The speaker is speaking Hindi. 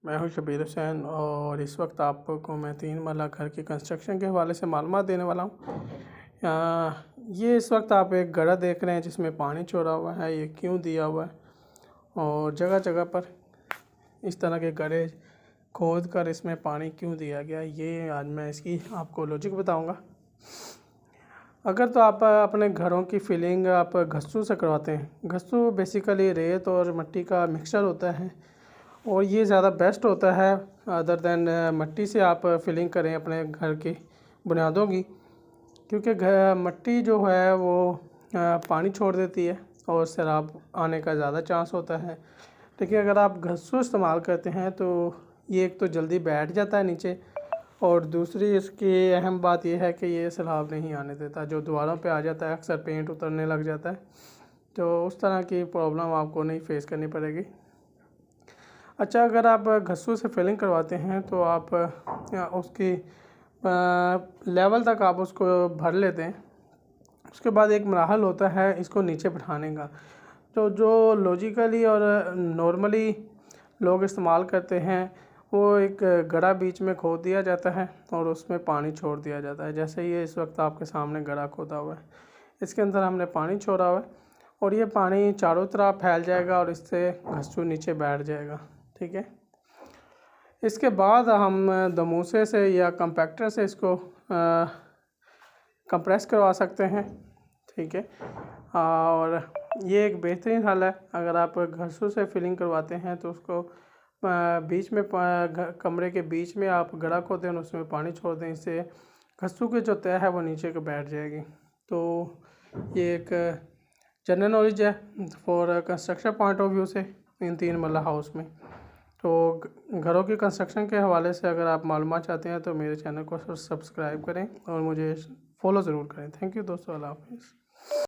मैं हूं शबीर हुसैन और इस वक्त आपको मैं 3 मरला घर की कंस्ट्रक्शन के हवाले से मालूमात देने वाला हूं। ये इस वक्त आप एक गड्ढा देख रहे हैं जिसमें पानी छोड़ा हुआ है। ये क्यों दिया हुआ है और जगह जगह पर इस तरह के गड्ढे खोद कर इसमें पानी क्यों दिया गया, ये आज मैं इसकी आपको लॉजिक बताऊंगा। अगर तो आप अपने घरों की फिलिंग आप घस्सू से करवाते हैं। घस्सू बेसिकली रेत और मिट्टी का मिक्सचर होता है और ये ज़्यादा बेस्ट होता है अदर दैन मिट्टी से आप फिलिंग करें अपने घर की बुनियादों की, क्योंकि मिट्टी जो है वो पानी छोड़ देती है और सैलाब आने का ज़्यादा चांस होता है। लेकिन अगर आप घस्सू इस्तेमाल करते हैं तो ये एक तो जल्दी बैठ जाता है नीचे और दूसरी इसकी अहम बात यह है कि ये सैलाब नहीं आने देता। जो दीवारों पे आ जाता है अक्सर पेंट उतरने लग जाता है, तो उस तरह की प्रॉब्लम आपको नहीं फेस करनी पड़ेगी। अच्छा, अगर आप घस्सू से फिलिंग करवाते हैं तो आप उसकी लेवल तक आप उसको भर लेते हैं। उसके बाद एक मराहल होता है इसको नीचे बढ़ाने का, तो जो लॉजिकली और नॉर्मली लोग इस्तेमाल करते हैं वो एक गड्ढा बीच में खोद दिया जाता है और उसमें पानी छोड़ दिया जाता है। जैसे ये इस वक्त आपके सामने गड्ढा खोदा हुआ है, इसके अंदर हमने पानी छोड़ा हुआ है और ये पानी चारों तरफ फैल जाएगा और इससे घस्सू नीचे बैठ जाएगा। ठीक है, इसके बाद हम दमूसे से या कंपैक्टर से इसको कंप्रेस करवा सकते हैं। ठीक है, और ये एक बेहतरीन हल है। अगर आप घस्सू से फिलिंग करवाते हैं तो उसको बीच में कमरे के बीच में आप गड्ढा खोदें और उसमें पानी छोड़ दें, इससे घस्सू की जो तह है वो नीचे को बैठ जाएगी। तो ये एक जनरल नॉलेज है for construction point of view से इन 3 मरला हाउस में। तो घरों की कंस्ट्रक्शन के हवाले से अगर आप मालूमात चाहते हैं तो मेरे चैनल को सब्सक्राइब करें और मुझे फॉलो ज़रूर करें। थैंक यू दोस्तों, अल्लाह हाफिज़।